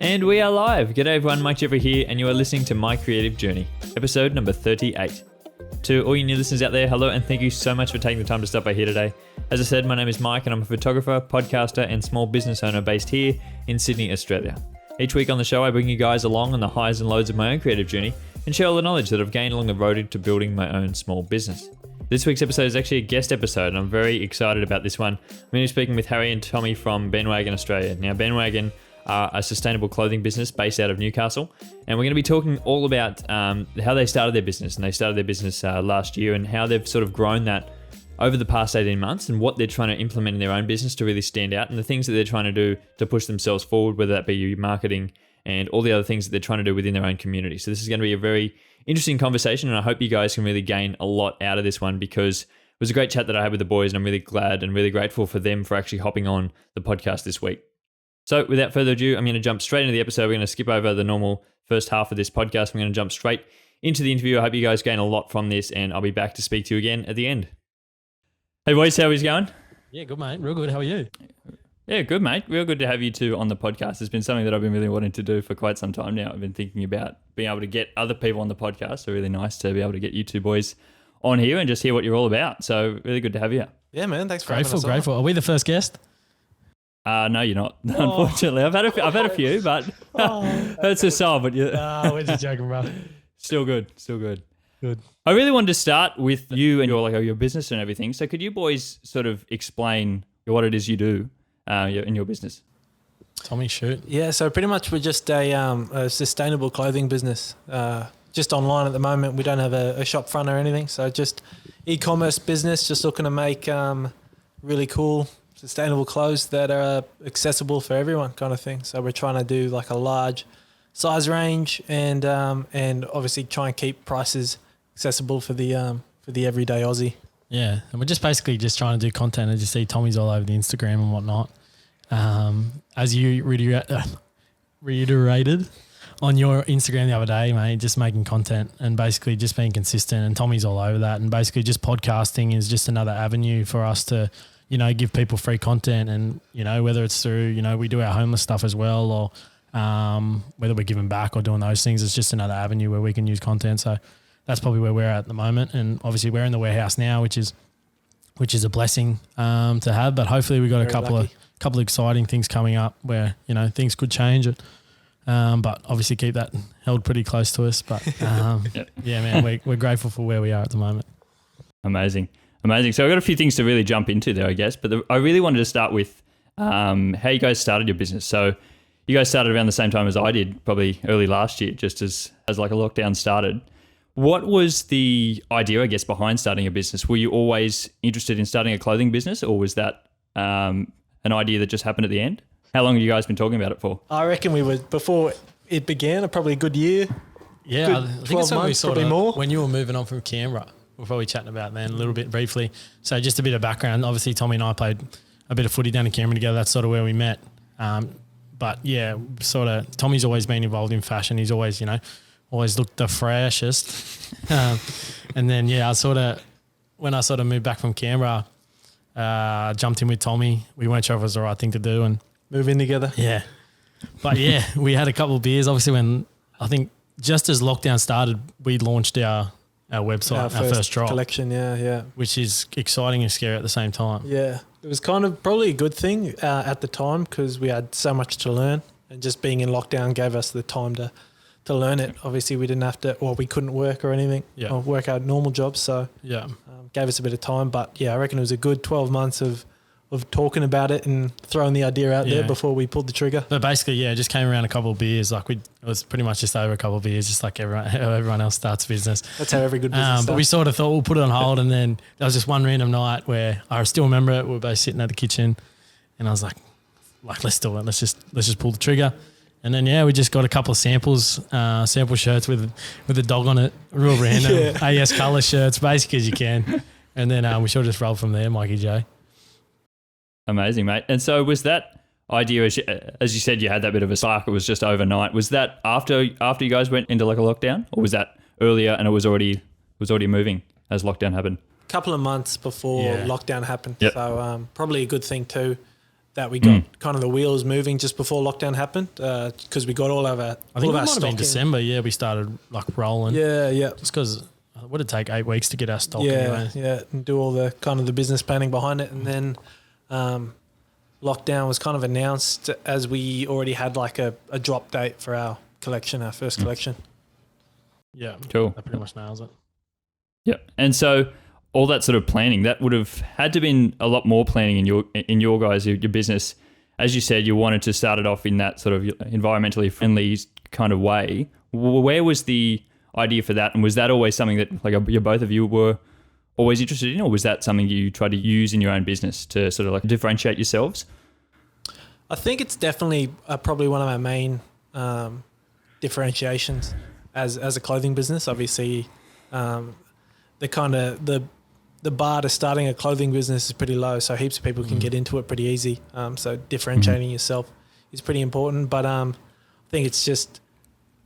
And we are live. G'day everyone, Mike Jeffrey here, and you are listening to My Creative Journey, episode number 38. To all you new listeners out there, hello, and thank you so much for taking the time to stop by here today. As I said, my name is Mike, and I'm a photographer, podcaster, and small business owner based here in Sydney, Australia. Each week on the show, I bring you guys along on the highs and lows of my own creative journey and share all the knowledge that I've gained along the road to building my own small business. This week's episode is actually a guest episode, and I'm very excited about this one. I'm going to be speaking with Harry and Tommy from Bandwagon Australia. Now, Bandwagon are a sustainable clothing business based out of Newcastle, and we're going to be talking all about how they started their business. And they started their business last year, and how they've sort of grown that over the past 18 months, and what they're trying to implement in their own business to really stand out, and the things that they're trying to do to push themselves forward, whether that be marketing and all the other things that they're trying to do within their own community. So this is going to be a very interesting conversation, and I hope you guys can really gain a lot out of this one, because it was a great chat that I had with the boys, and I'm really glad and really grateful for them for actually hopping on the podcast this week. So without further ado, I'm going to jump straight into the episode. We're going to skip over the normal first half of this podcast. We're going to jump straight into the interview. I hope you guys gain a lot from this, and I'll be back to speak to you again at the end. Hey boys, how is it going? Yeah, good mate. Real good. How are you? Yeah, good mate. Real good to have you two on the podcast. It's been something that I've been really wanting to do for quite some time now. I've been thinking about being able to get other people on the podcast. So really nice to be able to get you two boys on here and just hear what you're all about. So really good to have you. Yeah, man. Thanks for having us on. Grateful. Are we the first guest? No, you're not. Unfortunately, I've had a few, but that's a soul. But we're just joking, bro. Still good. Good. I really wanted to start with you and your business and everything. So could you boys sort of explain what it is you do in your business? Tommy, shoot. Yeah, so pretty much we're just a sustainable clothing business. Just online at the moment. We don't have a shop front or anything. So just e-commerce business, just looking to make really cool, sustainable clothes that are accessible for everyone, kind of thing. So we're trying to do like a large size range, and obviously try and keep prices accessible for the everyday Aussie. Yeah, and we're just basically just trying to do content. As you see, Tommy's all over the Instagram and whatnot. As you reiterated on your Instagram the other day, mate, just making content and basically just being consistent, and Tommy's all over that. And basically just podcasting is just another avenue for us to, give people free content, and, whether it's through, we do our homeless stuff as well, or whether we're giving back or doing those things, it's just another avenue where we can use content. So that's probably where we're at the moment. And obviously we're in the warehouse now, which is a blessing to have, but hopefully we've got a couple of exciting things coming up where, things could change it. But obviously keep that held pretty close to us. But yeah, man, we're grateful for where we are at the moment. Amazing. So I've got a few things to really jump into there, I guess. But I really wanted to start with how you guys started your business. So you guys started around the same time as I did, probably early last year, just as like a lockdown started. What was the idea, I guess, behind starting a business? Were you always interested in starting a clothing business, or was that an idea that just happened at the end? How long have you guys been talking about it for? I reckon we were, before it began, probably a good year. Yeah, good I think 12 it's when months, probably more. When you were moving on from Canberra, we're probably chatting about then a little bit briefly. So just a bit of background. Obviously, Tommy and I played a bit of footy down in Canberra together. That's sort of where we met. But yeah, sort of Tommy's always been involved in fashion. He's always, always looked the freshest. And then, yeah, when I moved back from Canberra, jumped in with Tommy. We weren't sure if it was the right thing to do and move in together. Yeah. But yeah, we had a couple of beers. Obviously, when I think just as lockdown started, we launched our website, our first drop collection. Yeah. Which is exciting and scary at the same time. Yeah. It was kind of probably a good thing at the time, because we had so much to learn, and just being in lockdown gave us the time to learn it. Obviously, we didn't have to, or we couldn't work or anything, or work our normal jobs. So gave us a bit of time. But yeah, I reckon it was a good 12 months of talking about it and throwing the idea out there before we pulled the trigger. But basically, it just came around a couple of beers. It was pretty much just over a couple of beers, just like everyone else starts business. That's how every good business starts. But we sort of thought we'll put it on hold, and then there was just one random night where I still remember it. We were both sitting at the kitchen, and I was like let's do it. Let's just pull the trigger. And then we just got a couple of sample shirts with a dog on it, real random AS colour shirts, basic as you can. And then we sort of just rolled from there, Mikey J. Amazing, mate. And so was that idea, as you said, you had that bit of a spark, it was just overnight. Was that after you guys went into like a lockdown, or was that earlier and it was already moving as lockdown happened? A couple of months before lockdown happened. Yep. So probably a good thing too. that we got kind of the wheels moving just before lockdown happened, because we got all of our I think it might have stock been in. December. Yeah, we started like rolling. Yeah. Just because would it take 8 weeks to get our stock Yeah, anyway? yeah, and do all the kind of the business planning behind it, and then lockdown was kind of announced as we already had like a drop date for our collection, our first collection. Yeah, Cool. that pretty much nails it. Yeah. And so all that sort of planning, that would have had to been a lot more planning in your guys, your business. As you said, you wanted to start it off in that sort of environmentally friendly kind of way. Where was the idea for that? And was that always something that like both of you were always interested in, or was that something you tried to use in your own business to sort of like differentiate yourselves? I think it's definitely probably one of our main differentiations as a clothing business. Obviously, the kind of the bar to starting a clothing business is pretty low, so heaps of people can get into it pretty easy. So differentiating yourself is pretty important. But I think it's just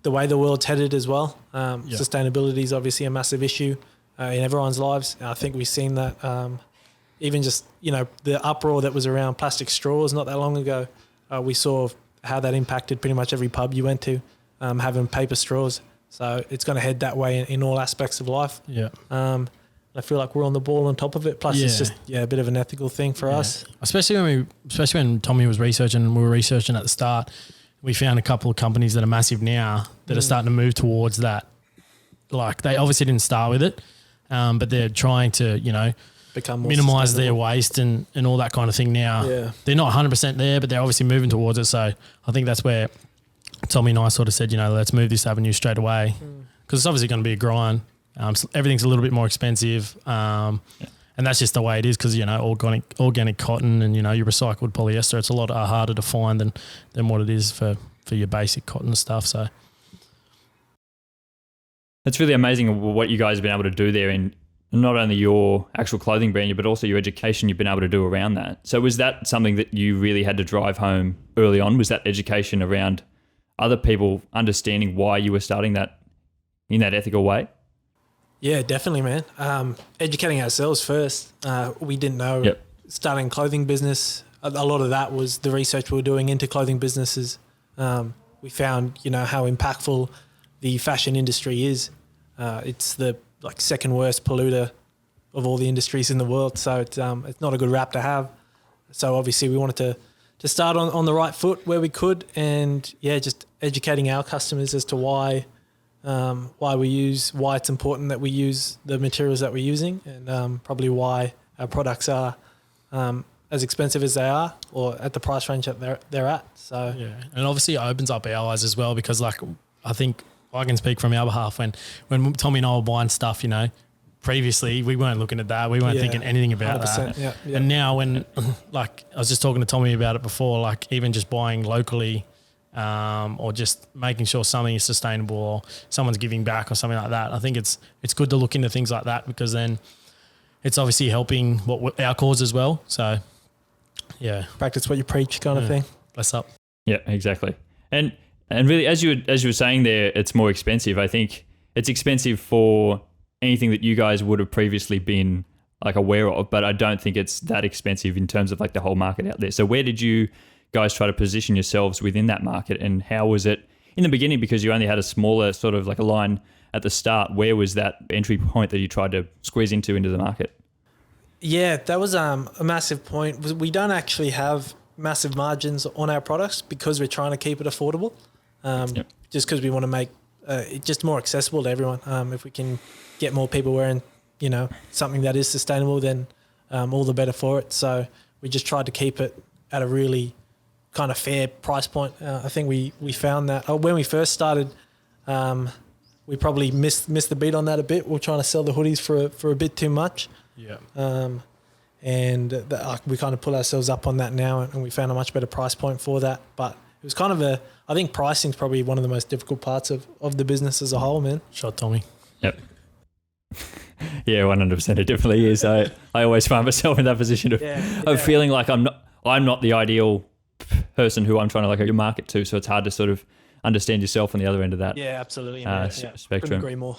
the way the world's headed as well. Sustainability is obviously a massive issue in everyone's lives. I think we've seen that even just, the uproar that was around plastic straws not that long ago. We saw how that impacted pretty much every pub you went to, having paper straws. So it's going to head that way in all aspects of life. Yeah. I feel like we're on the ball on top of it. Plus, it's just a bit of an ethical thing for us. Especially when Tommy was researching and we were researching at the start, we found a couple of companies that are massive now that are starting to move towards that. Like they obviously didn't start with it, but they're trying to, Become more minimize their sustainable. waste and all that kind of thing now. Yeah. They're not 100% there, but they're obviously moving towards it. So I think that's where Tommy and I sort of said, let's move this avenue straight away because it's obviously going to be a grind. So everything's a little bit more expensive. And that's just the way it is because, organic cotton and, your recycled polyester, it's a lot harder to find than what it is for your basic cotton stuff. So It's really amazing what you guys have been able to do there in not only your actual clothing brand, but also your education you've been able to do around that. So was that something that you really had to drive home early on? Was that education around other people understanding why you were starting that in that ethical way? Yeah, definitely, man. Educating ourselves first. We didn't know starting a clothing business. A lot of that was the research we were doing into clothing businesses. We found, how impactful the fashion industry is. It's the second worst polluter of all the industries in the world. So it's not a good rap to have. So obviously we wanted to start on the right foot where we could, and just educating our customers as to why it's important that we use the materials that we're using, and probably why our products are as expensive as they are, or at the price range that they're at. So and obviously it opens up our eyes as well because I think I can speak from our behalf when Tommy and I were buying stuff, previously we weren't looking at that. We weren't thinking anything about that. Yeah. And now when I was just talking to Tommy about it before, even just buying locally or just making sure something is sustainable or someone's giving back or something like that. I think it's good to look into things like that because then it's obviously helping our cause as well. So, practice what you preach kind of thing. Bless up. Yeah, exactly. And really, as you were saying there, it's more expensive. I think it's expensive for anything that you guys would have previously been aware of, but I don't think it's that expensive in terms of the whole market out there. So where did you guys try to position yourselves within that market, and how was it in the beginning? Because you only had a smaller sort of a line at the start. Where was that entry point that you tried to squeeze into the market? Yeah, that was a massive point. We don't actually have massive margins on our products because we're trying to keep it affordable. Just because we want to make it just more accessible to everyone. If we can get more people wearing, something that is sustainable, then all the better for it. So we just tried to keep it at a really kind of fair price point. I think we found that when we first started, we probably missed the beat on that a bit. We're trying to sell the hoodies for a bit too much. Yeah. And we kind of pull ourselves up on that now, and we found a much better price point for that. But it was kind of I think pricing is probably one of the most difficult parts of the business as a whole, man. Shot, Tommy. Yep. Yeah, 100%. It definitely is. I always find myself in that position of feeling like I'm not the ideal person who I'm trying to market to. So it's hard to sort of understand yourself on the other end of that. Yeah, absolutely. Spectrum. Couldn't agree more.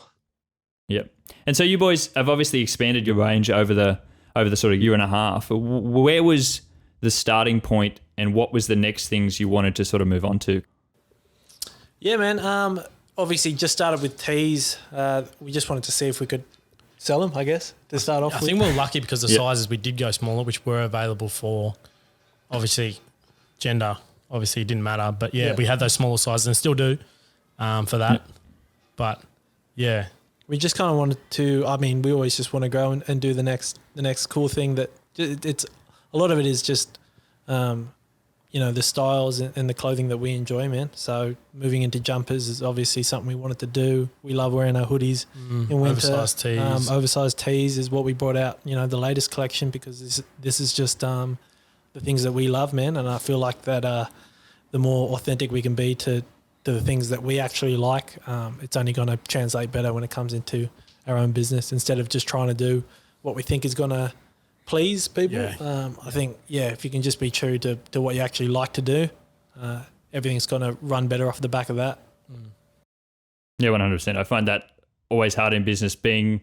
Yep. And so you boys have obviously expanded your range over the sort of year and a half. Where was the starting point and what was the next things you wanted to sort of move on to? Yeah, man. Obviously, just started with tees. We just wanted to see if we could sell them, I guess, to start off I with. think we were lucky because the sizes we did go smaller, which were available for, obviously, gender. Obviously, it didn't matter. But, we had those smaller sizes and still do for that. But, yeah. We just kind of wanted to, we always just want to go and do the next cool thing that it's, a lot of it is just, the styles and the clothing that we enjoy, man. So moving into jumpers is obviously something we wanted to do. We love wearing our hoodies in winter. Oversized tees. Oversized tees is what we brought out, the latest collection, because this is just the things that we love, man. And I feel like that the more authentic we can be to the things that we actually like, it's only going to translate better when it comes into our own business, instead of just trying to do what we think is going to please people. I think, if you can just be true to what you actually like to do, everything's going to run better off the back of that. Yeah, 100%. I find that always hard in business being,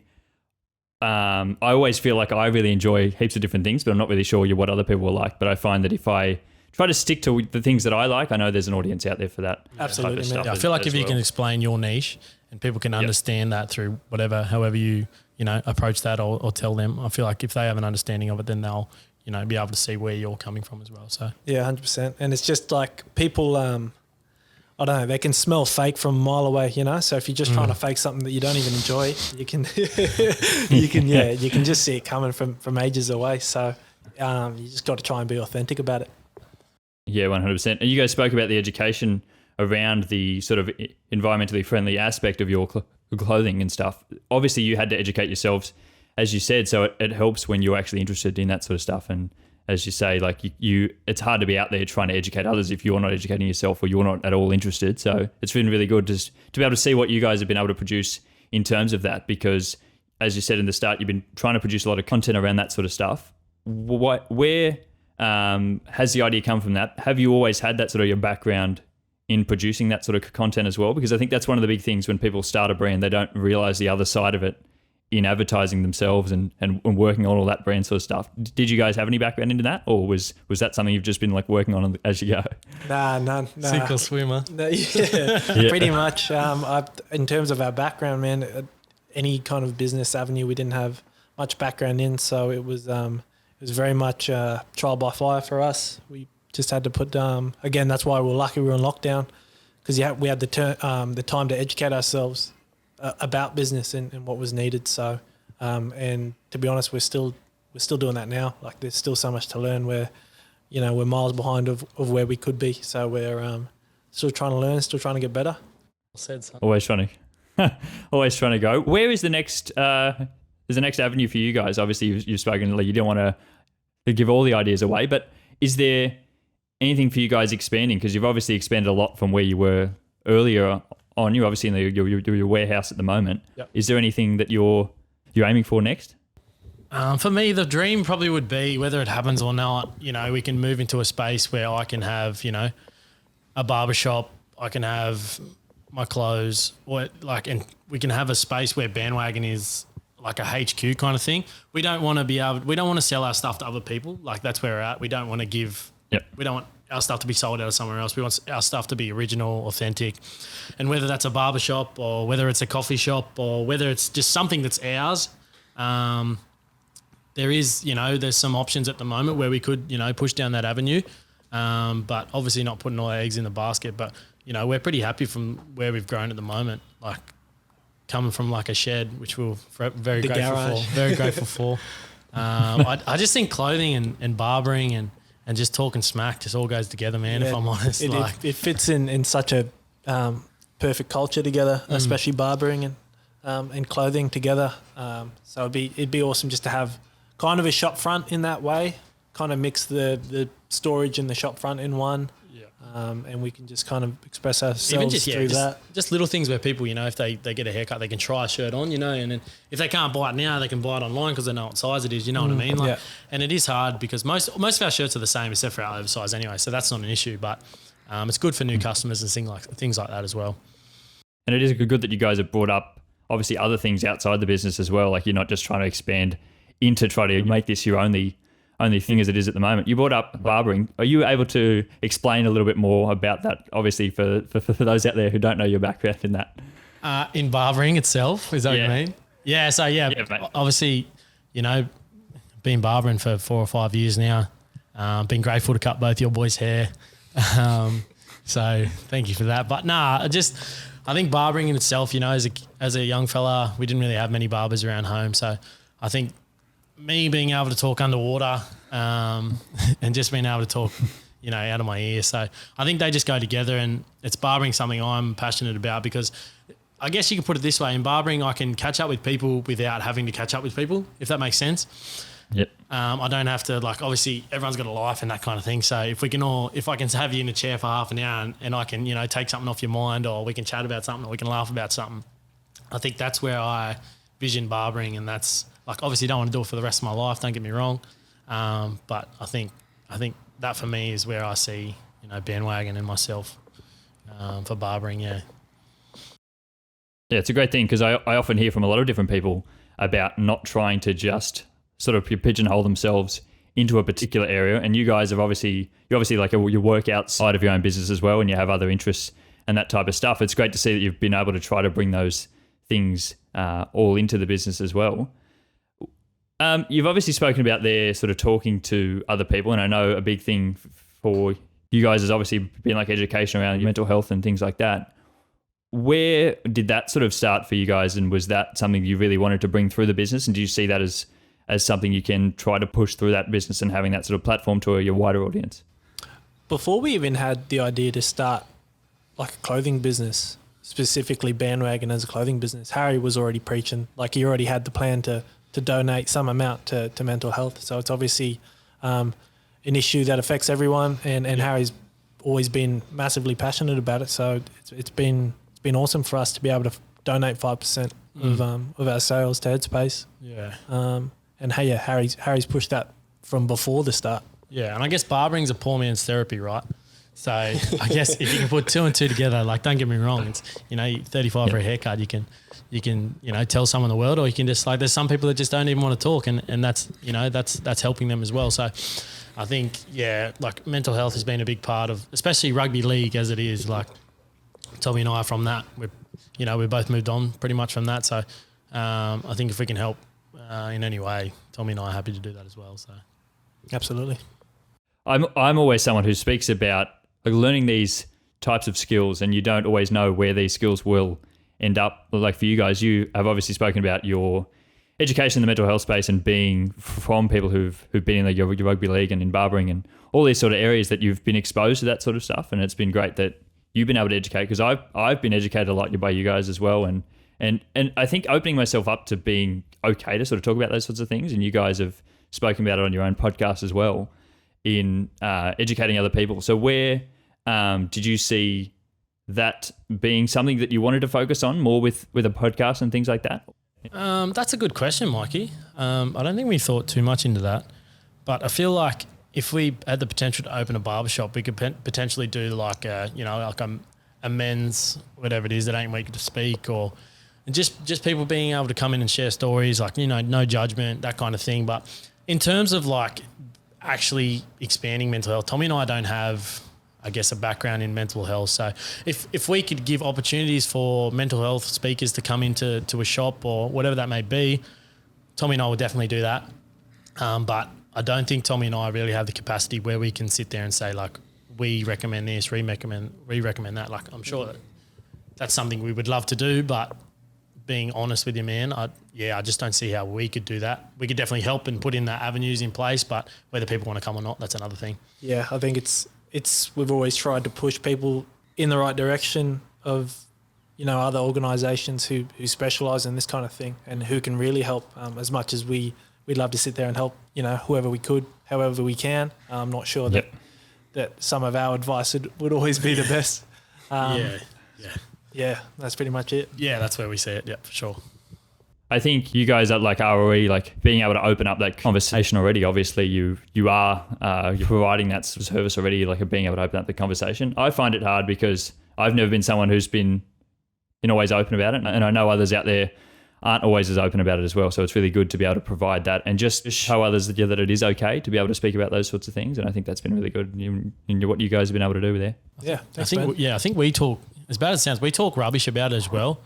I always feel like I really enjoy heaps of different things, but I'm not really sure what other people will like. But I find that if I try to stick to the things that I like, I know there's an audience out there for that. Absolutely, type of stuff I feel like if you well. can explain your niche and people can understand that through however you approach that or tell them, I feel like if they have an understanding of it, then they'll, be able to see where you're coming from as well. So yeah, 100%. And it's just like people, I don't know, they can smell fake from a mile away, So if you're just trying to fake something that you don't even enjoy, you can, you can just see it coming from ages away. So you just got to try and be authentic about it. Yeah, 100%. And you guys spoke about the education around the sort of environmentally friendly aspect of your clothing and stuff. Obviously, you had to educate yourselves, as you said, so it helps when you're actually interested in that sort of stuff. And as you say, like it's hard to be out there trying to educate others if you're not educating yourself or you're not at all interested. So it's been really good to be able to see what you guys have been able to produce in terms of that, because as you said in the start, you've been trying to produce a lot of content around that sort of stuff. Where has the idea come from that? Have you always had that sort of your background in producing that sort of content as well? Because I think that's one of the big things when people start a brand, they don't realize the other side of it in advertising themselves and working on all that brand sort of stuff. Did you guys have any background into that, or was that something you've just been like working on as you go? Nah. sink or swimmer. No, pretty much. In terms of our background, man, any kind of business avenue we didn't have much background in, so it was very much trial by fire for us. We just had to put again, that's why we're lucky we were in lockdown, because we had the time to educate ourselves about business and what was needed. So and to be honest, we're still doing that now. Like there's still so much to learn. We're miles behind of where we could be. So we're still trying to learn, still trying to get better. Always trying to go. Where is the next is the next avenue for you guys? Obviously you've spoken, you don't want to give all the ideas away, but is there anything for you guys expanding? Because you've obviously expanded a lot from where you were earlier on. You're obviously in your warehouse at the moment. Yep. Is there anything that you're aiming for next? For me, the dream probably would be, whether it happens or not, we can move into a space where I can have, a barbershop, I can have my clothes, and we can have a space where Bandwagon is like a HQ kind of thing. We don't want to sell our stuff to other people. Like that's where we're at. We don't want to give. Yep. We don't want our stuff to be sold out of somewhere else. We want our stuff to be original, authentic. And whether that's a barbershop or whether it's a coffee shop or whether it's just something that's ours, there's some options at the moment where we could, push down that avenue. But obviously not putting all our eggs in the basket. But, we're pretty happy from where we've grown at the moment. Like coming from like a shed, which we're very grateful for. I just think clothing and barbering and just talking smack just all goes together, man, if I'm honest. It fits in such a perfect culture together, especially barbering and clothing together. So it'd be awesome just to have kind of a shop front in that way, kind of mix the storage and the shop front in one. And we can just kind of express ourselves through that. Just little things where people, if they get a haircut, they can try a shirt on, and then if they can't buy it now, they can buy it online because they know what size it is, you know what I mean? And it is hard because most of our shirts are the same except for our oversize anyway, so that's not an issue, but it's good for new customers and things like that as well. And it is good that you guys have brought up, obviously, other things outside the business as well. Like you're not just trying to expand into try to make this your only only thing as it is at the moment. You brought up barbering. Are you able to explain a little bit more about that? Obviously, for those out there who don't know your background in that. In barbering itself, is that what you mean? Yeah. So obviously, been barbering for 4 or 5 years now. Been grateful to cut both your boys' hair. So thank you for that. But I think barbering in itself, as a young fella, we didn't really have many barbers around home. So I think me being able to talk underwater and just being able to talk, out of my ear. So I think they just go together, and it's barbering something I'm passionate about, because I guess you can put it this way. In barbering, I can catch up with people without having to catch up with people, if that makes sense. Yep. I don't have to, obviously everyone's got a life and that kind of thing. So if I can have you in a chair for half an hour and I can, take something off your mind, or we can chat about something, or we can laugh about something, I think that's where I vision barbering. And that's obviously don't want to do it for the rest of my life. Don't get me wrong. But I think that for me is where I see, Bandwagon and myself for barbering. Yeah. Yeah, it's a great thing, because I often hear from a lot of different people about not trying to just sort of pigeonhole themselves into a particular area. And you guys have you obviously work outside of your own business as well, and you have other interests and that type of stuff. It's great to see that you've been able to try to bring those things all into the business as well. You've obviously spoken about there sort of talking to other people, and I know a big thing for you guys has obviously been education around mental health and things like that. Where did that sort of start for you guys, and was that something you really wanted to bring through the business, and do you see that as something you can try to push through that business and having that sort of platform to your wider audience? Before we even had the idea to start a clothing business, specifically Bandwagon as a clothing business, Harry was already preaching. He already had the plan to donate some amount to mental health. So it's obviously an issue that affects everyone, and Harry's always been massively passionate about it. So it's been awesome for us to be able to donate 5% of our sales to Headspace. Yeah. And Harry's pushed that from before the start. Yeah, and I guess barbering's a poor man's therapy, right? So I guess if you can put 2 and 2 together, don't get me wrong, it's 35 for a haircut, you can tell someone the world, or you can just there's some people that just don't even want to talk, and that's that's helping them as well. So I think mental health has been a big part of, especially rugby league as it is. Tommy and I are from that. We both moved on pretty much from that. So I think if we can help in any way, Tommy and I are happy to do that as well. So absolutely. I'm always someone who speaks about learning these types of skills, and you don't always know where these skills will end up. For you guys, you have obviously spoken about your education in the mental health space and being from people who've been in your rugby league and in barbering and all these sort of areas that you've been exposed to that sort of stuff. And it's been great that you've been able to educate, because I've been educated a lot by you guys as well. And I think opening myself up to being okay to sort of talk about those sorts of things, and you guys have spoken about it on your own podcast as well, in educating other people. So where did you see that being something that you wanted to focus on more with a podcast and things like that? That's a good question, Mikey. I don't think we thought too much into that, but I feel like if we had the potential to open a barbershop, we could potentially do a men's, whatever it is, that ain't weak to speak, or just people being able to come in and share stories, no judgment, that kind of thing. But in terms of actually expanding mental health, Tommy and I don't have, I guess, a background in mental health. So if we could give opportunities for mental health speakers to come into a shop or whatever that may be, Tommy and I would definitely do that. But I don't think Tommy and I really have the capacity where we can sit there and say, we recommend this, we recommend that. I'm sure that's something we would love to do, but being honest with you, man, I just don't see how we could do that. We could definitely help and put in the avenues in place, but whether people want to come or not, that's another thing. Yeah, I think we've always tried to push people in the right direction of, other organisations who specialise in this kind of thing and who can really help as much as we'd love to sit there and help, whoever we could, however we can. I'm not sure that some of our advice would always be the best. Yeah, that's pretty much it. Yeah, that's where we see it. Yeah, for sure. I think you guys are already being able to open up that conversation already. Obviously, you are you're providing that service already, being able to open up the conversation. I find it hard because I've never been someone who's been always open about it, and I know others out there aren't always as open about it as well. So it's really good to be able to provide that and just show others that it is okay to be able to speak about those sorts of things. And I think that's been really good in what you guys have been able to do there. Yeah, I think we talk, as bad as it sounds, we talk rubbish about it as well.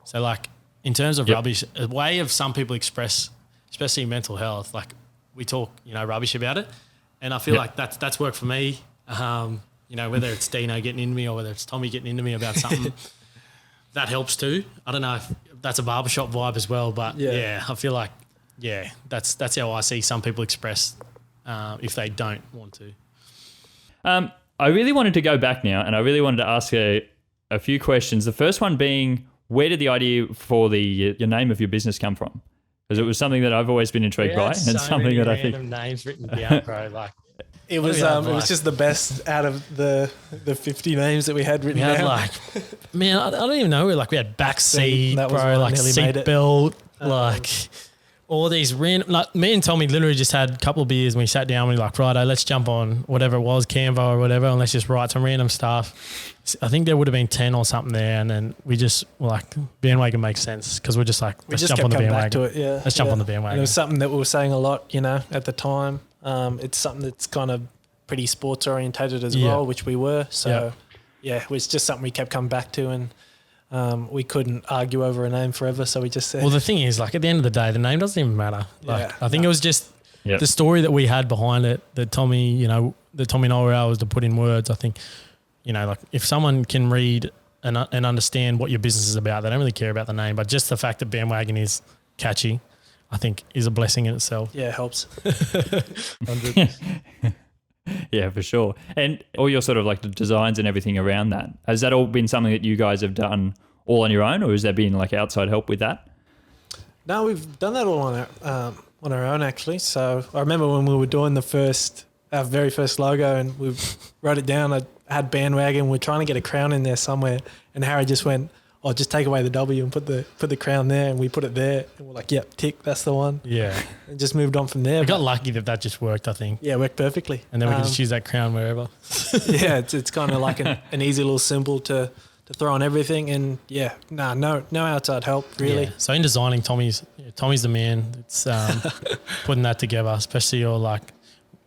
So like in terms of rubbish, a way of some people express, especially mental health, like we talk, rubbish about it. And I feel like that's worked for me. Whether it's Dino getting into me or whether it's Tommy getting into me about something, that helps too. I don't know if that's a barbershop vibe as well, but I feel like, that's how I see some people express if they don't want to. I really wanted to go back now and I really wanted to ask a few questions. The first one being, where did the idea for your name of your business come from? Because it was something that I've always been intrigued by, and something that I think names written down, bro. Like it was just the best out of the 50 names that we had written down. I don't even know. We had backseat, that was bro, like nearly seatbelt, like all these random. Like me and Tommy literally just had a couple of beers and we sat down and we were like, Friday, let's jump on whatever it was, Canva or whatever, and let's just write some random stuff. I think there would have been 10 or something there, and then we just were like, bandwagon makes sense because we're just like, let's jump on the bandwagon. Back to it, let's jump on the bandwagon. And it was something that we were saying a lot, at the time. It's something that's kind of pretty sports orientated as well, which we were. So it was just something we kept coming back to, and we couldn't argue over a name forever. So we just said, well, the thing is, like at the end of the day, the name doesn't even matter. I think it was just the story that we had behind it that Tommy, that Tommy and I were able to put in words. I think, like if someone can read and understand what your business is about, they don't really care about the name, but just the fact that bandwagon is catchy, I think is a blessing in itself. Yeah, it helps. 100. Yeah, for sure. And all your sort of like the designs and everything around that, has that all been something that you guys have done all on your own, or has there been like outside help with that? No, we've done that all on our own actually. So I remember when we were doing our very first logo, and we wrote it down. I had bandwagon. We're trying to get a crown in there somewhere, and Harry just went, "Oh, just take away the W and put the crown there," and we put it there, and we're like, "Yep, tick, that's the one." Yeah, and just moved on from there. We got lucky that just worked, I think. Yeah, it worked perfectly. And then we can just use that crown wherever. Yeah, it's kind of like an easy little symbol to throw on everything, and no outside help really. Yeah. So in designing, Tommy's the man. It's putting that together, especially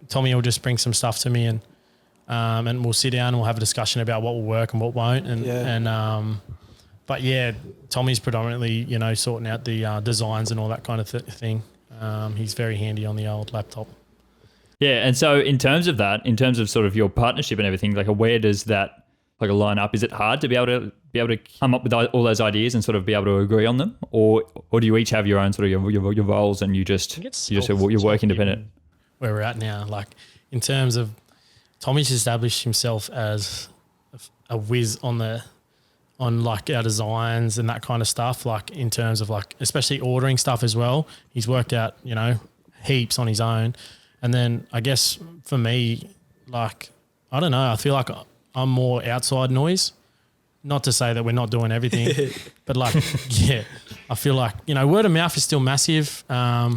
Tommy will just bring some stuff to me, and we'll sit down and we'll have a discussion about what will work and what won't, but Tommy's predominantly sorting out the designs and all that kind of thing. He's very handy on the old laptop. Yeah, and so in terms of sort of your partnership and everything, like where does that line up? Is it hard to be able to come up with all those ideas and sort of be able to agree on them, or do you each have your own sort of your roles and you work independent? Where we're at now, like in terms of Tommy's established himself as a whiz on like our designs and that kind of stuff, like in terms of like especially ordering stuff as well. He's worked out heaps on his own, and then I guess for me, like I don't know, I feel like I'm more outside noise. Not to say that we're not doing everything, but I feel like, word of mouth is still massive.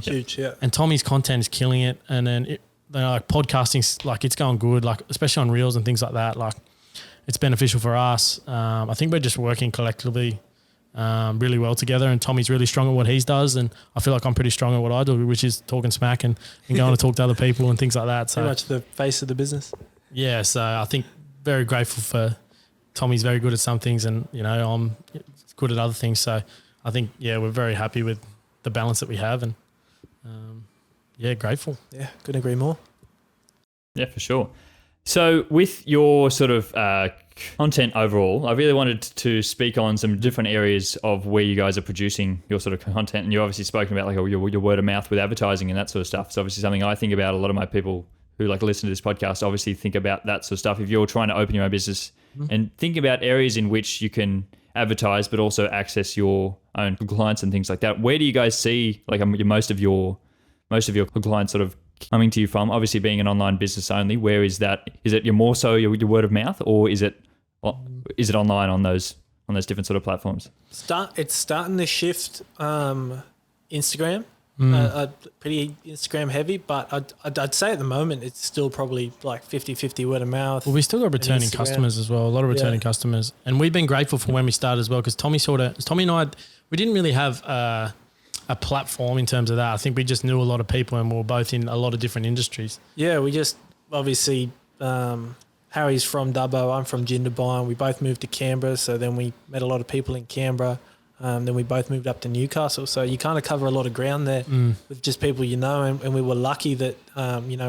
Huge, yeah. And Tommy's content is killing it. And then podcasting's like, it's going good, like especially on Reels and things like that. Like it's beneficial for us. I think we're just working collectively really well together, and Tommy's really strong at what he does. And I feel like I'm pretty strong at what I do, which is talking smack and going to talk to other people and things like that. So pretty much the face of the business. Yeah. So I think very grateful for Tommy's very good at some things, and I'm good at other things. So I think we're very happy with the balance that we have, and grateful. Yeah, couldn't agree more. Yeah, for sure. So with your sort of content overall, I really wanted to speak on some different areas of where you guys are producing your sort of content, and you obviously spoken about like your word of mouth with advertising and that sort of stuff. It's obviously something I think about. A lot of my people who listen to this podcast obviously think about that sort of stuff. If you're trying to open your own business and think about areas in which you can advertise but also access your own clients and things like that, where do you guys see most of your clients sort of coming to you from? Obviously being an online business only, where is that? Is it more so your word of mouth, or is it online on those different sort of platforms? It's starting to shift Instagram. pretty Instagram heavy, but I'd say at the moment it's still probably like 50-50 word of mouth. Well, we still got returning Instagram. customers as well, a lot of returning customers. And we've been grateful for when we started as well, because Tommy and I, we didn't really have a platform in terms of that. I think we just knew a lot of people and we were both in a lot of different industries. Yeah, we just obviously, Harry's from Dubbo, I'm from Jindabyne. We both moved to Canberra, so then we met a lot of people in Canberra. Then we both moved up to Newcastle. So you kind of cover a lot of ground there with just people you know. And we were lucky that,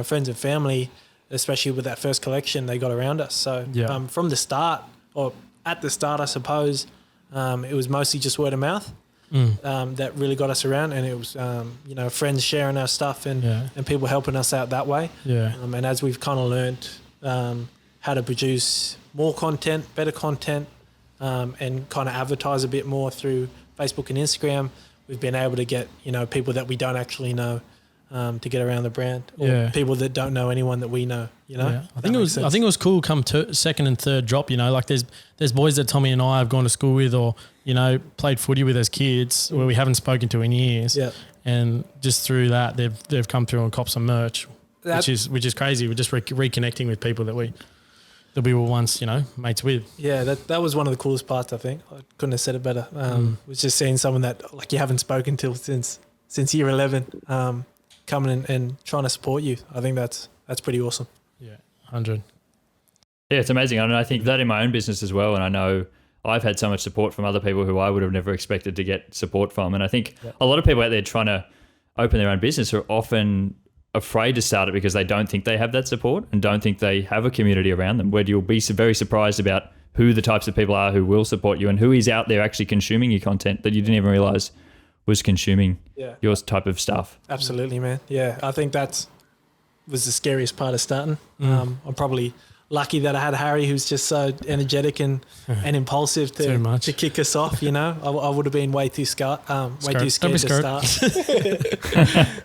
friends and family, especially with that first collection, they got around us. So from the start, or at the start, I suppose, it was mostly just word of mouth that really got us around. And it was, friends sharing our stuff and people helping us out that way. Yeah. And as we've kind of learned how to produce more content, better content, and kind of advertise a bit more through Facebook and Instagram, we've been able to get, people that we don't actually know to get around the brand, or people that don't know anyone that we know, Yeah. I think it was cool come second and third drop, like there's boys that Tommy and I have gone to school with, or, played footy with as kids where we haven't spoken to in years. Yeah. And just through that, they've come through and copped some merch, which is crazy. We're just reconnecting with people that we were once, mates with. Yeah, that was one of the coolest parts, I think. I couldn't have said it better. Was just seeing someone that like you haven't spoken to since year 11 coming and trying to support you. I think that's pretty awesome. Yeah, 100. Yeah, it's amazing. I think that in my own business as well, and I know I've had so much support from other people who I would have never expected to get support from. And I think a lot of people out there trying to open their own business are often afraid to start it because they don't think they have that support and don't think they have a community around them, where you'll be very surprised about who the types of people are who will support you and who is out there actually consuming your content that you didn't even realize was consuming your type of stuff. Absolutely, man. Yeah, I think was the scariest part of starting. I'm probably lucky that I had Harry, who's just so energetic and impulsive to kick us off. I would have been way too scared to start.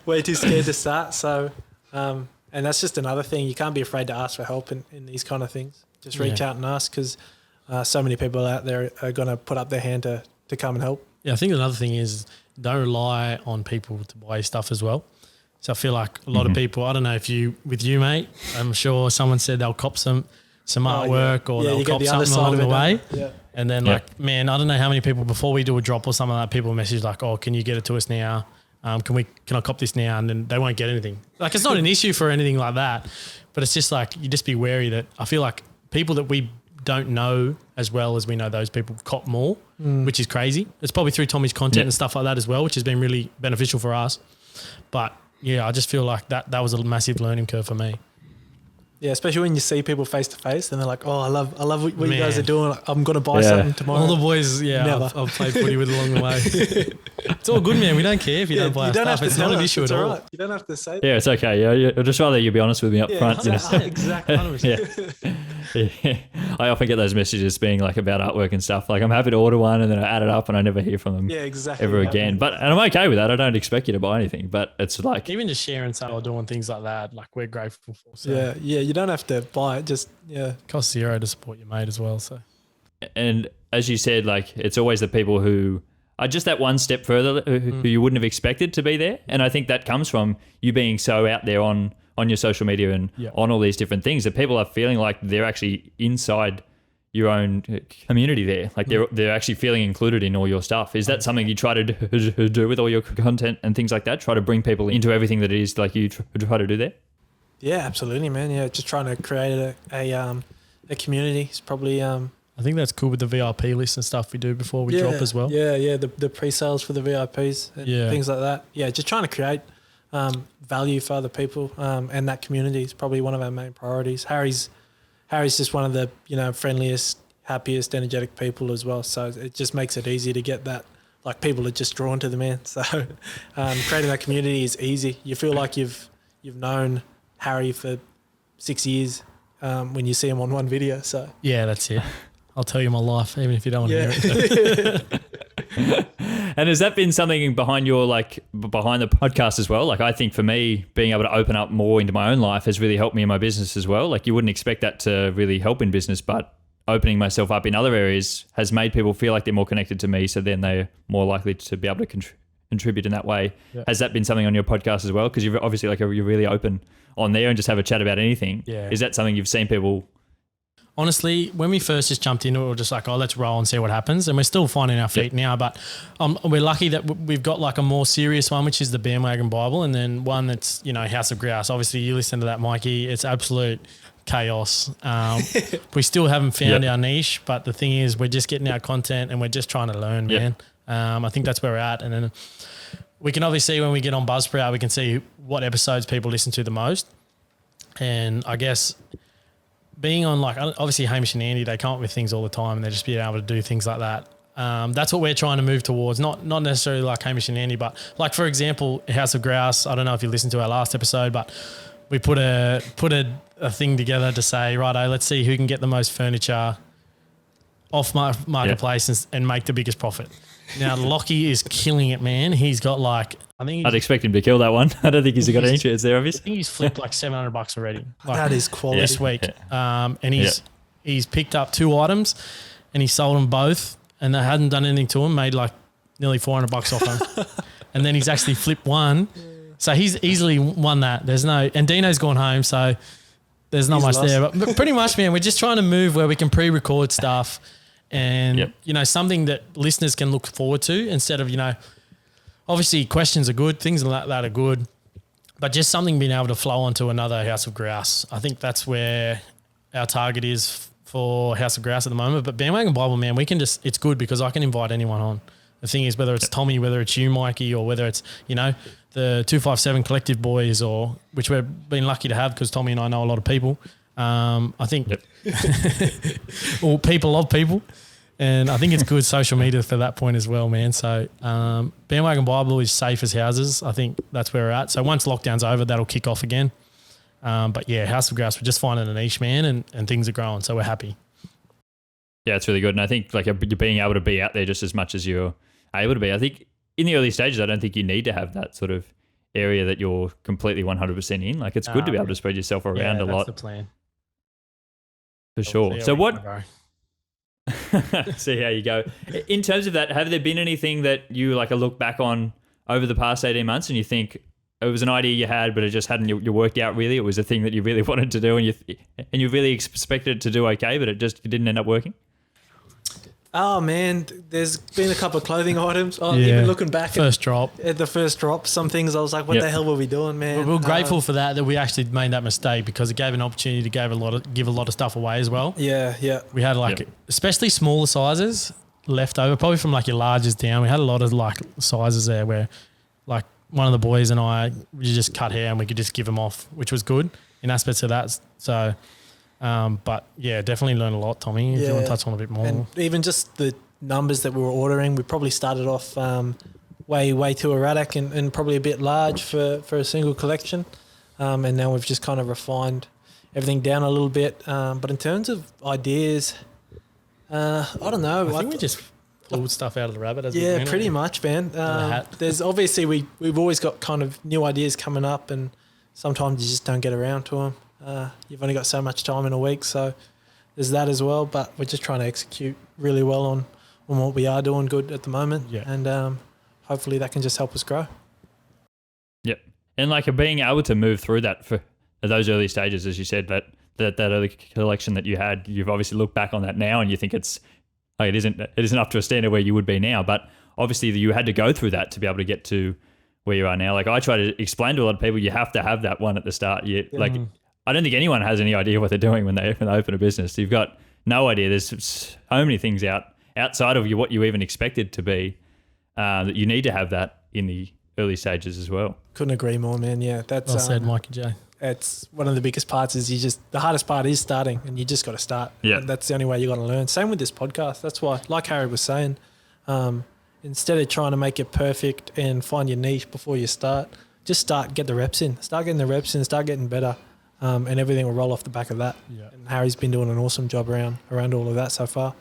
Way too scared to start. So, and that's just another thing. You can't be afraid to ask for help in these kind of things. Just reach out and ask, because so many people out there are going to put up their hand to come and help. Yeah, I think another thing is don't rely on people to buy stuff as well. So I feel like a lot of people, I don't know if with you, mate, I'm sure someone said they'll cop some artwork or they'll cop something along the way. Yeah. And then man, I don't know how many people before we do a drop or something like that, people message like, oh, can you get it to us now? Can I cop this now? And then they won't get anything. Like, it's not an issue for anything like that, but it's just like, you just be wary that I feel like people that we don't know as well as we know those people cop more, which is crazy. It's probably through Tommy's content and stuff like that as well, which has been really beneficial for us. But yeah, I just feel like that was a massive learning curve for me. Yeah, especially when you see people face to face and they're like, oh, I love what you guys are doing. I'm going to buy something tomorrow. All the boys, I've played footy with along the way. It's all good, man. We don't care if you don't buy stuff. It's not an issue at all. Right. You don't have to say that. Yeah, it's okay. I'd just rather you be honest with me up front. Exactly. 100%. Yeah. I often get those messages being like about artwork and stuff. Like, I'm happy to order one and then I add it up and I never hear from them ever again. And I'm okay with that. I don't expect you to buy anything, but it's like... Even just sharing something or doing things like that, like, we're grateful for. So. Yeah, you don't have to buy it, just, It costs zero to support your mate as well, so... And as you said, like, it's always the people who are just that one step further who you wouldn't have expected to be there. And I think that comes from you being so out there on your social media and on all these different things that people are feeling like they're actually inside your own community there. Like they're actually feeling included in all your stuff. Is that something you try to do with all your content and things like that? Try to bring people into everything that it is like you try to do there? Yeah, absolutely, man. Yeah, just trying to create a community is probably... I think that's cool with the VIP list and stuff we do before we drop as well. Yeah, the pre-sales for the VIPs and things like that. Yeah, just trying to create value for other people and that community is probably one of our main priorities. Harry's just one of the friendliest, happiest, energetic people as well. So it just makes it easy to get that. Like, people are just drawn to the man. So creating that community is easy. You feel like you've known Harry for 6 years when you see him on one video. So yeah, that's it. I'll tell you my life, even if you don't want to hear it. And has that been something behind the podcast as well? Like, I think for me, being able to open up more into my own life has really helped me in my business as well. Like, you wouldn't expect that to really help in business, but opening myself up in other areas has made people feel like they're more connected to me. So then they're more likely to be able to contribute in that way. Yeah. Has that been something on your podcast as well? Because you're obviously you're really open on there and just have a chat about anything. Yeah. Is that something you've seen people? Honestly, when we first just jumped into it, we were just like, oh, let's roll and see what happens. And we're still finding our feet now, but we're lucky that we've got like a more serious one, which is the Bandwagon Bible, and then one that's, House of Grouse. Obviously, you listen to that, Mikey. It's absolute chaos. We still haven't found our niche, but the thing is we're just getting our content and we're just trying to learn, man. I think that's where we're at. And then we can obviously, when we get on Buzzsprout, we can see what episodes people listen to the most. And I guess being on obviously Hamish and Andy, they come up with things all the time and they're just being able to do things like that. That's what we're trying to move towards. Not necessarily like Hamish and Andy, but like, for example, House of Grouse. I don't know if you listened to our last episode, but we put a thing together to say, righto, let's see who can get the most furniture off marketplace and make the biggest profit. Now, Lockie is killing it, man. He's got I'd expect him to kill that one. I don't think he's got any chance there, obviously. I think he's flipped $700 already. That is quality. This week. And he's picked up 2 items and he sold them both and they hadn't done anything to him, made nearly $400 off them. And then he's actually flipped one. So he's easily won that. And Dino's gone home, so there's not much there. But pretty much, man, we're just trying to move where we can pre-record stuff and, something that listeners can look forward to instead of, obviously questions are good, things like that are good, but just something being able to flow onto another House of Grouse. I think that's where our target is for House of Grouse at the moment. But Bandwagon Bible, man, it's good because I can invite anyone on. The thing is, whether it's Tommy, whether it's you, Mikey, or whether it's, the 257 Collective boys, or which we've been lucky to have because Tommy and I know a lot of people. I think, or people of people. And I think it's good social media for that point as well, man. So Bandwagon Bible is safe as houses. I think that's where we're at. So once lockdown's over, that'll kick off again. But yeah, House of Grouse, we're just finding a niche, man, and things are growing. So we're happy. Yeah, it's really good. And I think you're being able to be out there just as much as you're able to be. I think in the early stages, I don't think you need to have that sort of area that you're completely 100% in. It's good to be able to spread yourself around a lot. That's the plan. For sure. So what... See how you go. In terms of that, have there been anything that you look back on over the past 18 months and you think it was an idea you had, but it just hadn't you worked out really? It was a thing that you really wanted to do and you really expected it to do okay, but it didn't end up working? Oh, man, there's been a couple of clothing items. Even looking back at the first drop, some things I was like, what the hell were we doing, man? We're grateful for that we actually made that mistake because it gave an opportunity to give a lot of stuff away as well. Yeah. We had especially smaller sizes left over, probably from your larges down. We had a lot of sizes there where one of the boys and I, we just cut hair and we could just give them off, which was good in aspects of that. So... but yeah, definitely learned a lot, Tommy, if you want to touch on a bit more. And even just the numbers that we were ordering, we probably started off way too erratic and probably a bit large for a single collection. And now we've just kind of refined everything down a little bit. But in terms of ideas, I don't know. I think we just pulled stuff out of the rabbit. Pretty much, man. There's obviously we've always got kind of new ideas coming up and sometimes you just don't get around to them. You've only got so much time in a week, so there's that as well. But we're just trying to execute really well on what we are doing good at the moment, and hopefully that can just help us grow. Yep, and being able to move through that for those early stages, as you said, that early collection that you had, you've obviously looked back on that now, and you think it isn't up to a standard where you would be now. But obviously, you had to go through that to be able to get to where you are now. I try to explain to a lot of people, you have to have that one at the start. I don't think anyone has any idea what they're doing when they open a business. You've got no idea. There's so many things outside of what you even expected to be that you need to have that in the early stages as well. Couldn't agree more, man. Yeah, that's well said, Mikey J. It's one of the biggest parts is the hardest part is starting, and you just got to start. Yeah, and that's the only way you got to learn. Same with this podcast. That's why, like Harry was saying, instead of trying to make it perfect and find your niche before you start, just get the reps in. Start getting the reps in. Start getting better. And everything will roll off the back of that. Yeah. And Harry's been doing an awesome job around all of that so far.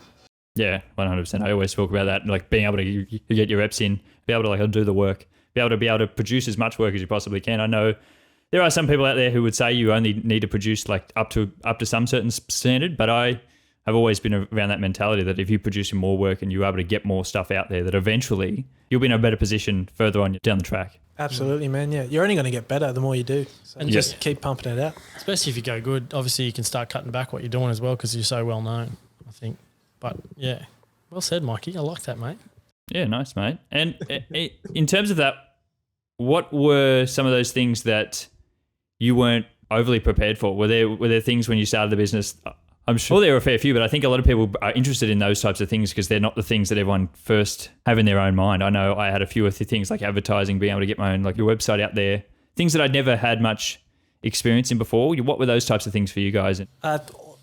Yeah, 100%. I always talk about that, being able to get your reps in, be able to do the work, be able to produce as much work as you possibly can. I know there are some people out there who would say you only need to produce up to some certain standard, but I have always been around that mentality that if you produce more work and you're able to get more stuff out there, that eventually you'll be in a better position further on down the track. Absolutely, man. Yeah, you're only going to get better the more you do, so and just keep pumping it out. Especially if you go good, obviously you can start cutting back what you're doing as well because you're so well known, I think. But yeah, well said, Mikey. I like that, mate. Yeah, nice, mate. And in terms of that, what were some of those things that you weren't overly prepared for? Were there things when you started the business? I'm sure there were a fair few, but I think a lot of people are interested in those types of things because they're not the things that everyone first have in their own mind. I know I had a few of the things like advertising, being able to get my own like your website out there, things that I'd never had much experience in before. What were those types of things for you guys?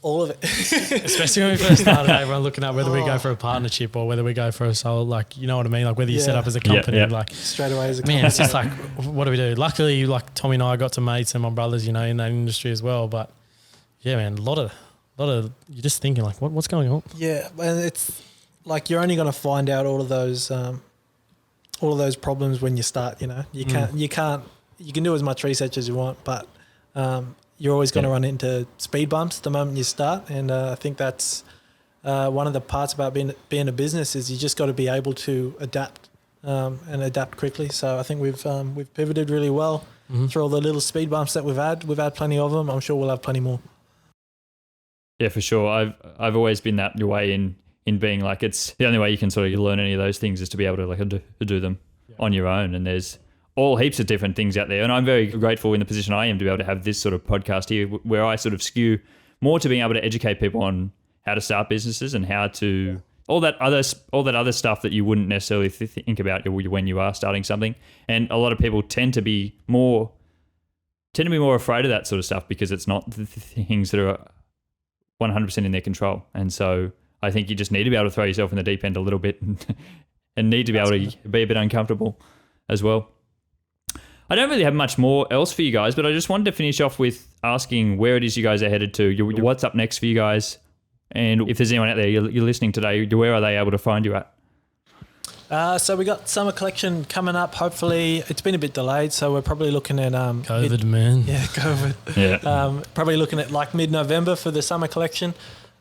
All of it. Especially when we first started, everyone looking at whether we go for a partnership or whether we go for a sole, like, you know what I mean? Like whether you set up as a company, like straight away as a company. Man, it's just like, what do we do? Luckily, like Tommy and I got to mates and my brothers, you know, in that industry as well. But yeah, man, a lot of, you're just thinking like, what's going on? Yeah. And it's like, you're only going to find out all of those problems when you start, you know, you can do as much research as you want, but, you're always going to run into speed bumps the moment you start. And I think that's one of the parts about being a business is you just got to be able to adapt and adapt quickly. So I think we've pivoted really well through all the little speed bumps that we've had. We've had plenty of them. I'm sure we'll have plenty more. Yeah, for sure. I've always been that way in being like, it's the only way you can sort of learn any of those things is to be able to like do them on your own. And there's all heaps of different things out there. And I'm very grateful in the position I am to be able to have this sort of podcast here where I sort of skew more to being able to educate people on how to start businesses and how to all that other stuff that you wouldn't necessarily think about when you are starting something. And a lot of people tend to be more afraid of that sort of stuff because it's not the things that are 100% in their control. And so I think you just need to be able to throw yourself in the deep end a little bit and need to be able to be a bit uncomfortable as well. I don't really have much more else for you guys, but I just wanted to finish off with asking where it is you guys are headed to. What's up next for you guys? And if there's anyone out there you're listening today, where are they able to find you at? So we got summer collection coming up. Hopefully, it's been a bit delayed, so we're probably looking at COVID, man. Yeah, COVID. Yeah. Probably looking at like mid-November for the summer collection,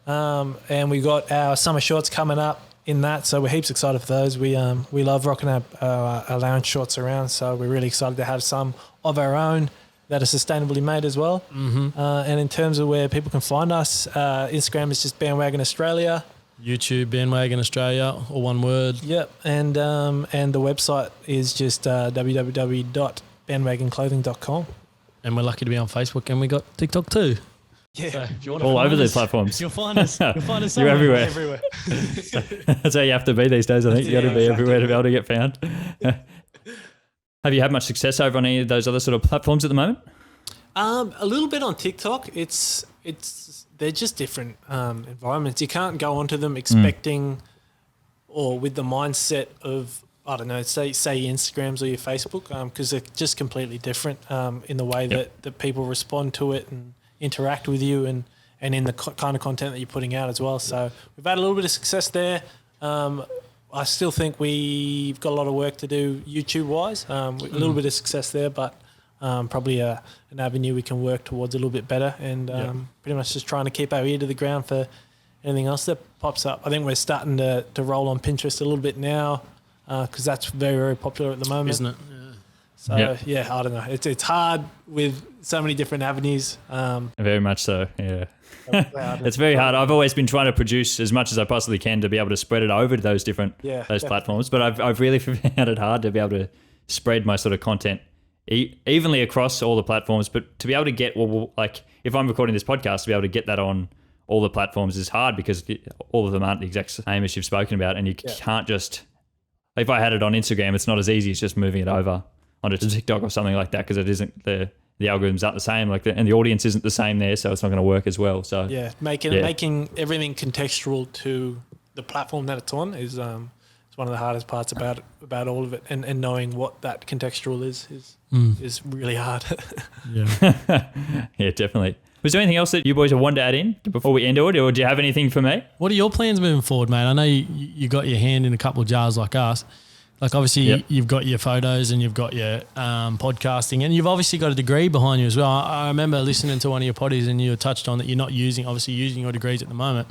and we got our summer shorts coming up in that, so we're heaps excited for those. We love rocking our lounge shorts around, so we're really excited to have some of our own that are sustainably made as well. And in terms of where people can find us, Instagram is just Bandwagon Australia. YouTube, Bandwagon Australia, all one word. Yep, and the website is just www.bandwagonclothing.com. And we're lucky to be on Facebook, and we got TikTok too. Yeah, so if you want all over the platforms. You'll find us. You'll find us. You're everywhere. everywhere. That's how you have to be these days. I think you got to be everywhere to be able to get found. Have you had much success over on any of those other sort of platforms at the moment? A little bit on TikTok. It's they're just different environments. You can't go onto them expecting or with the mindset of, I don't know, say your Instagrams or your Facebook, because they're just completely different in the way that people respond to it and interact with you and in the kind of content that you're putting out as well. So we've had a little bit of success there. I still think we've got a lot of work to do YouTube-wise. A little bit of success there, but probably an avenue we can work towards a little bit better and pretty much just trying to keep our ear to the ground for anything else that pops up. I think we're starting to roll on Pinterest a little bit now because that's very, very popular at the moment. Isn't it? So, I don't know. It's hard with so many different avenues. Very much so, yeah. It's very hard. I've always been trying to produce as much as I possibly can to be able to spread it over to those different platforms. But I've really found it hard to be able to spread my sort of content evenly across all the platforms. But to be able to get, like if I'm recording this podcast, to be able to get that on all the platforms is hard because all of them aren't the exact same as you've spoken about. And you can't just, if I had it on Instagram, it's not as easy as just moving it over onto TikTok or something like that because it isn't the algorithms aren't the same, and the audience isn't the same there, so it's not going to work as well. So making everything contextual to the platform that it's on is it's one of the hardest parts about all of it, and knowing what that contextual is really hard. Yeah, definitely. Was there anything else that you boys wanted to add in before we end it, or do you have anything for me? What are your plans moving forward, mate? I know you got your hand in a couple of jars like us. Like obviously you've got your photos and you've got your podcasting and you've obviously got a degree behind you as well. I remember listening to one of your poddies and you touched on that you're not using your degrees at the moment.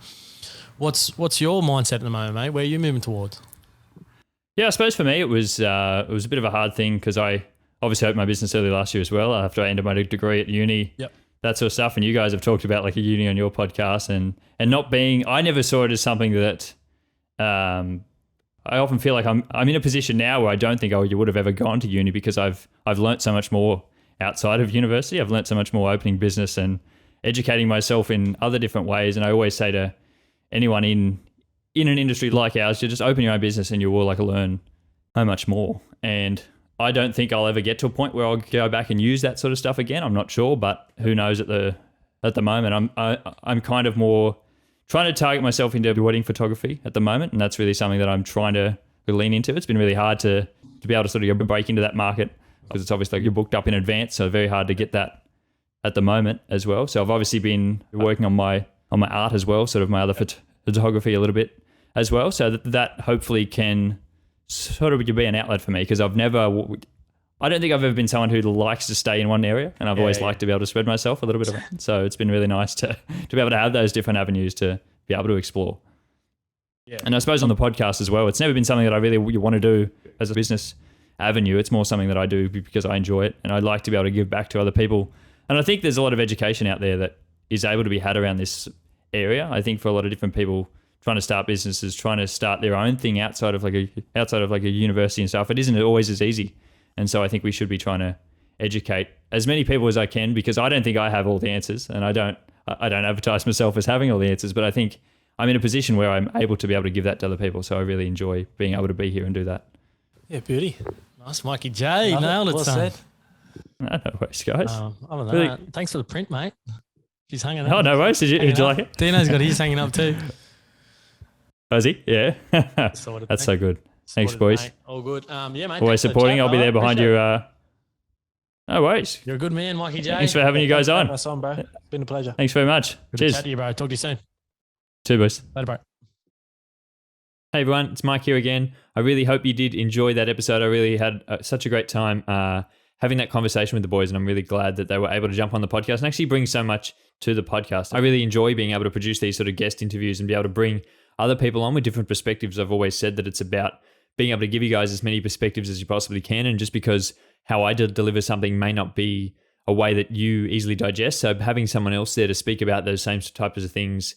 What's your mindset at the moment, mate? Where are you moving towards? Yeah, I suppose for me it was a bit of a hard thing because I obviously opened my business early last year as well after I ended my degree at uni. Yep. That sort of stuff. And you guys have talked about like a uni on your podcast and not being, I never saw it as something that I often feel like I'm in a position now where I don't think you would have ever gone to uni because I've learnt so much more outside of university. I've learnt so much more opening business and educating myself in other different ways. And I always say to anyone in an industry like ours, you just open your own business and you will like learn so much more. And I don't think I'll ever get to a point where I'll go back and use that sort of stuff again. I'm not sure, but who knows at the moment. I'm kind of more trying to target myself into wedding photography at the moment, and that's really something that I'm trying to lean into. It's been really hard to be able to sort of break into that market because it's obviously like you're booked up in advance, so very hard to get that at the moment as well. So I've obviously been working on my art as well, sort of my other photography a little bit as well, so that hopefully can sort of be an outlet for me because I don't think I've ever been someone who likes to stay in one area, and I've always liked to be able to spread myself a little bit around. So it's been really nice to be able to have those different avenues to be able to explore. Yeah. And I suppose on the podcast as well, it's never been something that I really want to do as a business avenue. It's more something that I do because I enjoy it and I like to be able to give back to other people. And I think there's a lot of education out there that is able to be had around this area. I think for a lot of different people trying to start businesses, trying to start their own thing outside of like a university and stuff, it isn't always as easy. And so I think we should be trying to educate as many people as I can because I don't think I have all the answers and I don't advertise myself as having all the answers, but I think I'm in a position where I'm able to be able to give that to other people. So I really enjoy being able to be here and do that. Yeah, beauty. Nice, Mikey J. Nailed it, well son. said. No worries, guys. Other than Really- that, thanks for the print, mate. She's hanging up. Oh, no worries. Did you like it? Dino's got his hanging up too. Oh, is he? Yeah. Sorted, That's mate. so good. Thanks, Sorted, boys. mate. All good. Yeah, mate. Always thanks for the supporting. chat, I'll be there bro. behind Appreciate it. you. No worries. You're a good man, Mikey J. Thanks for having you guys on. Nice on, bro. It's been a pleasure. Thanks very much. Good to Cheers. chat to you, bro. Talk to you soon. Two boys. Later, bro. Hey everyone, it's Mike here again. I really hope you did enjoy that episode. I really had such a great time having that conversation with the boys, and I'm really glad that they were able to jump on the podcast and actually bring so much to the podcast. I really enjoy being able to produce these sort of guest interviews and be able to bring other people on with different perspectives. I've always said that it's about being able to give you guys as many perspectives as you possibly can, and just because how I deliver something may not be a way that you easily digest, so having someone else there to speak about those same types of things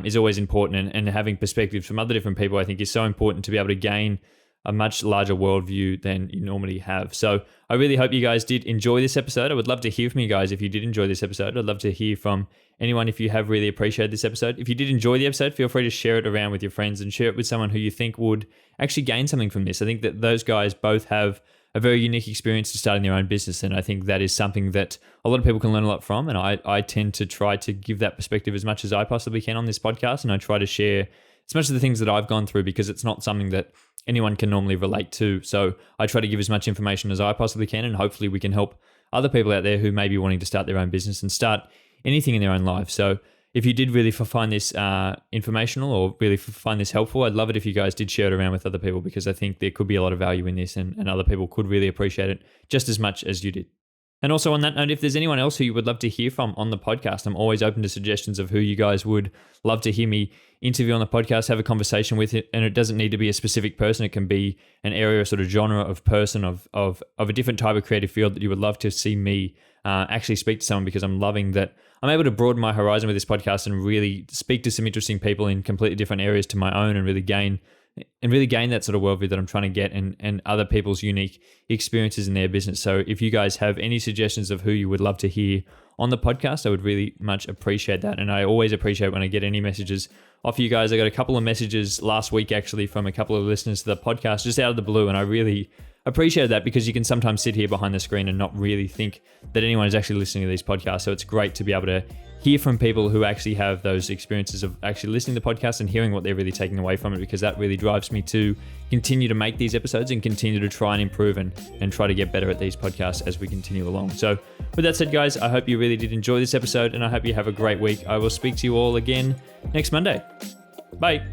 is always important, and having perspectives from other different people I think is so important to be able to gain a much larger worldview than you normally have. So I really hope you guys did enjoy this episode. I would love to hear from you guys if you did enjoy this episode. I'd love to hear from anyone if you have really appreciated this episode. If you did enjoy the episode, feel free to share it around with your friends and share it with someone who you think would actually gain something from this. I think that those guys both have a very unique experience to starting their own business, and I think that is something that a lot of people can learn a lot from, and I tend to try to give that perspective as much as I possibly can on this podcast, and I try to share as much of the things that I've gone through because it's not something that anyone can normally relate to. So I try to give as much information as I possibly can, and hopefully we can help other people out there who may be wanting to start their own business and start anything in their own life. So if you did really find this informational or really find this helpful, I'd love it if you guys did share it around with other people, because I think there could be a lot of value in this, and other people could really appreciate it just as much as you did. And also on that note, if there's anyone else who you would love to hear from on the podcast, I'm always open to suggestions of who you guys would love to hear me interview on the podcast, have a conversation with it. And it doesn't need to be a specific person. It can be an area, sort of genre of person of a different type of creative field that you would love to see me actually speak to someone, because I'm loving that I'm able to broaden my horizon with this podcast and really speak to some interesting people in completely different areas to my own, and really gain that sort of worldview that I'm trying to get, and other people's unique experiences in their business. So if you guys have any suggestions of who you would love to hear on the podcast, I would really much appreciate that. And I always appreciate when I get any messages off you guys. I got a couple of messages last week actually from a couple of listeners to the podcast just out of the blue, and I really appreciate that, because you can sometimes sit here behind the screen and not really think that anyone is actually listening to these podcasts. So it's great to be able to hear from people who actually have those experiences of actually listening to the podcast and hearing what they're really taking away from it, because that really drives me to continue to make these episodes and continue to try and improve and try to get better at these podcasts as we continue along. So with that said, guys, I hope you really did enjoy this episode, and I hope you have a great week. I will speak to you all again next Monday. Bye.